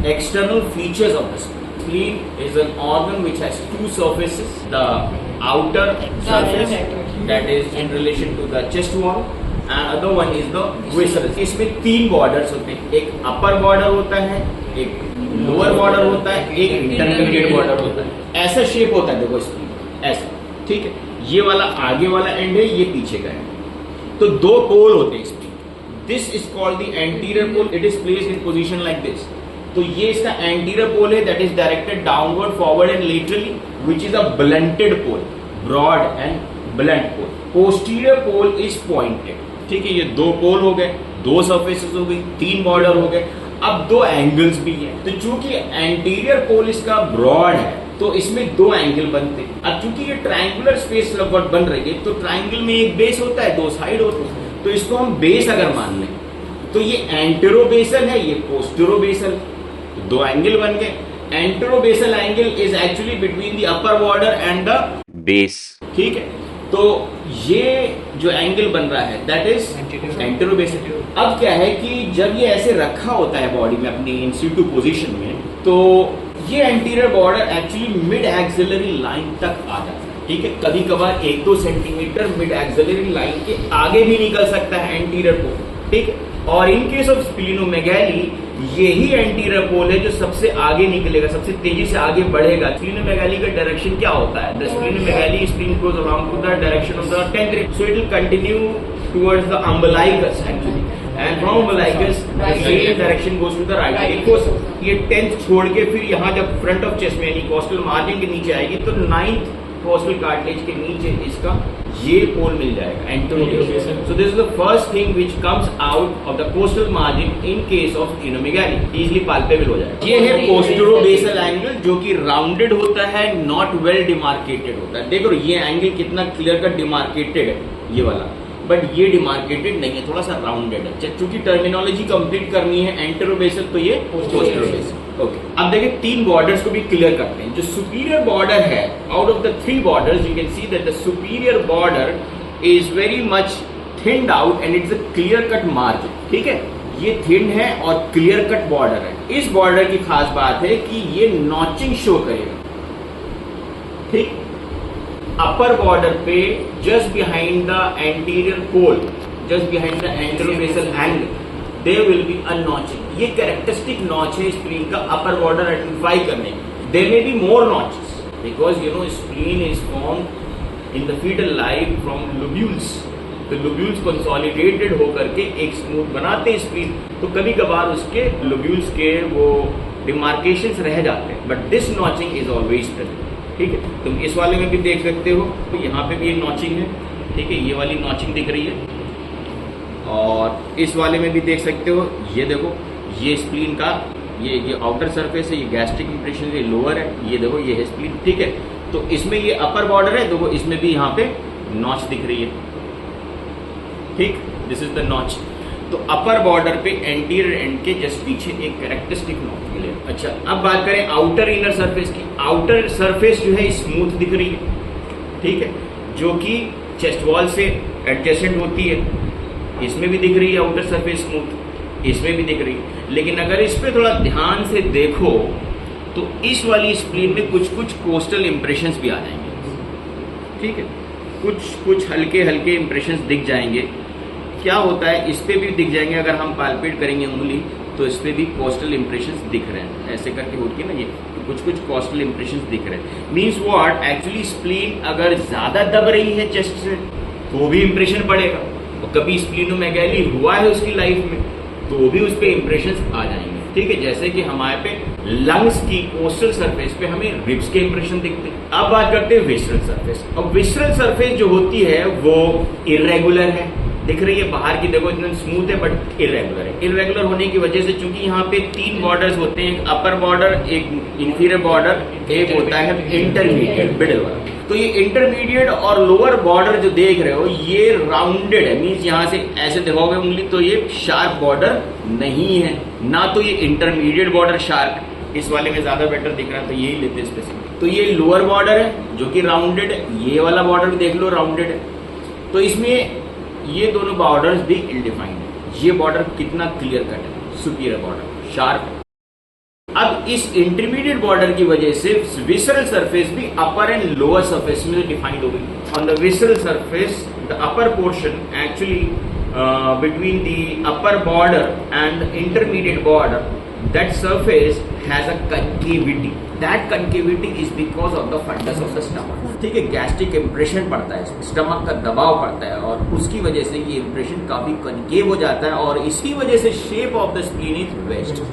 external features of the spleen. Spleen is an organ which has two surfaces. The outer surface that is in relation to the chest wall and other one is the viscera. इसमें तीन borders होते हैं, एक upper border होता है, एक lower border होता है, एक intermediate border होता है। ऐसा शेप होता है देखो स्प्लीन, ऐसा, ठीक है। ये वाला आगे वाला एंड है, ये पीछे का एंड। तो दो पोल होते हैं spleen. This is called the anterior pole, it is placed in position like this. तो ये इसका एंटीरियर पोल है, that is directed downward, forward and laterally, which is a blunted pole, broad and blunt pole. Posterior pole is pointed, ठीक है। ये दो पोल हो गए, दो सर्फेसेस हो गई, तीन बॉर्डर हो गए। अब दो एंगल्स भी हैं, तो चूंकि एंटीरियर पोल इसका ब्रॉड है तो इसमें दो एंगल बनते हैं। अब चूंकि ये ट्रायंगुलर स्पेस लगभग बन रही है, तो ट्रायंगल में एक बेस होता है, दो साइड होते हैं, तो इसको हम बेस अगर मान लें तो ये एंटेरोबेसल है, ये पोस्टेरोबेसल, दो एंगल बन गए। Anterobasal angle is actually between the upper border and the base, ठीक है। तो ये जो एंगल बन रहा है दैट इज एंटेरोबेसल। अब क्या है कि जब ये ऐसे रखा होता है बॉडी में अपनी इन सिटू पोजीशन में, तो ये anterior border actually mid axillary line तक आ जाता है, ठीक है। कभी कभार 1-2 सेंटीमीटर मिड एक्सिलरी लाइन के आगे भी निकल सकता है एंटीरियर पोल, ठीक है। और इन केस ऑफ स्प्लीनोमेगाली यही एंटीरियर पोल है जो सबसे आगे निकलेगा, सबसे तेजी से आगे बढ़ेगा। स्प्लीनोमेगाली का डायरेक्शन क्या होता है? The splenomegaly spleen goes along to the direction of the tendril, so it will continue towards the umbilicus actually, and from umbilicus the same direction goes to the right. ये 10th छोड़ के फिर यहाँ जब front of chest में यानी coastal margin के नीचे आएगी तो 9th कोस्टल कार्टिलेज के नीचे इसका ये पोल मिल जाएगा, anterobasal. So this is the first thing which comes out of the costal margin in case of splenomegaly, easily palpable हो जाएगा। ये है पोस्टेरोबेसल एंगल जो कि राउंडेड होता है, नॉट वेल डिमार्केटेड होता है। देखो ये एंगल कितना क्लियर कट डिमार्केटेड है ये वाला, बट ये डिमार्केटेड नहीं है, थोड़ा सा राउंडेड है। चूंकि टर्मिनोलॉजी कंप्लीट करनी है एंटेरोबेसल तो ये पोस्टेरोबेसल। ओके, अब देखिए तीन बॉर्डर्स को भी क्लियर करते हैं। जो सुपीरियर बॉर्डर है, out of the 3 borders you can see that the superior border is very much thinned out and it's a clear cut margin, ठीक है। ये थिन है और क्लियर कट बॉर्डर है। इस बॉर्डर की खास बात है कि ये नॉचिंग शो करेगा, ठीक। अपर बॉर्डर पे just behind the anterior pole, just behind the anterobasal angle, there will be a notching. ये कैरेक्टरिस्टिक नॉच है स्प्लीन का अपर बॉर्डर आइडेंटिफाई करने की। There may be more notches because you know spleen is formed in the fetal life from lobules. तो lobules consolidated होकर के एक smooth बनाते हैं स्प्लीन, तो कभी कभार उसके lobules के वो demarcations रह जाते हैं, but this notching is always present, ठीक है। तुम इस वाले में भी देख सकते हो, तो यहाँ पे भी एक नॉचिंग है, ठीक है। ये वाली नॉचिंग दिख रही है और इस वाले में भी देख सकते हो। ये देखो ये स्प्लीन का ये आउटर सरफेस है, ये गैस्ट्रिक इंप्रेशन, ये लोअर है, ये देखो ये है स्प्लीन, ठीक है। तो इसमें ये अपर बॉर्डर है, देखो इसमें भी यहाँ पे नॉच दिख रही है, ठीक। This is the notch. तो अपर बॉर्डर पे एंटीरियर एंड के जस्ट पीछे एक कैरेक्टरिस्टिक नॉच मिलेगा। अच्छा, अब बात करें आउटर इनर सरफेस की। आउटर सरफेस जो है स्मूथ दिख रही है, ठीक है, जो कि चेस्ट वॉल से एडजेसेंट होती है। इसमें भी दिख रही है आउटर सरफेस स्मूथ, इसमें भी दिख रही है। लेकिन अगर इस पे थोड़ा ध्यान से देखो तो इस वाली स्प्लीन में कुछ कुछ कोस्टल इंप्रेशंस भी आ जाएंगे, ठीक है। कुछ हल्के हल्के इंप्रेशंस दिख जाएंगे। क्या होता है, इस पे भी दिख जाएंगे। अगर हम पाल्पेट करेंगे उंगली तो इस पे भी कोस्टल इंप्रेशंस दिख रहे हैं, ऐसे करके होती है ना, ये तो कुछ कोस्टल इंप्रेशंस दिख रहे हैं। मीन्स व्हाट, एक्चुअली स्प्लीन अगर ज्यादा दब रही है चेस्ट से तो भी इंप्रेशन पड़ेगा, और कभी स्प्लीनोमेगाली हुआ है उसकी लाइफ में तो भी उस पे इंप्रेशंस आ जाएंगे, ठीक है। जैसे कि हमारे पे लंग्स की कोस्टल सरफेस पे हमें रिब्स के इंप्रेशन दिखते हैं। अब बात करते हैं विसरल सरफेस। अब विसरल सरफेस जो होती है वो इरेगुलर है, दिख रही है बाहर की, देखो इतना स्मूथ है बट इरेगुलर है। इरेगुलर होने की वजह से चूंकि यहाँ पे 3 बॉर्डर्स होते हैं, अपर बॉर्डर, एक इंफीरियर बॉर्डर, एक होता है इंटरमीडिएट मिडिल वाला। तो ये इंटरमीडिएट और लोअर बॉर्डर जो देख रहे हो ये राउंडेड है, मीन्स यहाँ से ऐसे देखोगे उंगली तो ये शार्प बॉर्डर नहीं है ना, तो ये इंटरमीडिएट बॉर्डर शार्प। इस वाले में ज्यादा बेटर दिख रहा है तो यही लेते हैं स्पेसिफिक। तो ये लोअर बॉर्डर है जो कि राउंडेड है, ये वाला बॉर्डर भी देख लो राउंडेड है। तो इसमें ये दोनों बॉर्डर्स भी इल डिफाइंड है। ये बॉर्डर कितना क्लियर कट है, सुपीरियर बॉर्डर शार्प। अब इस इंटरमीडिएट बॉर्डर की वजह से विसरल सरफेस भी अपर एंड लोअर सरफेस में डिफाइंड हो गई। On the visceral surface the upper portion actually between the upper border and the intermediate border, that surface has a concavity. That concavity is because of the fundus of the stomach. ठीक है, gastric impression पड़ता है, stomach का दबाव पड़ता है और उसकी वजह से ये इम्प्रेशन काफी कनकेव हो जाता है और इसी वजह से shape of the spleen is waste.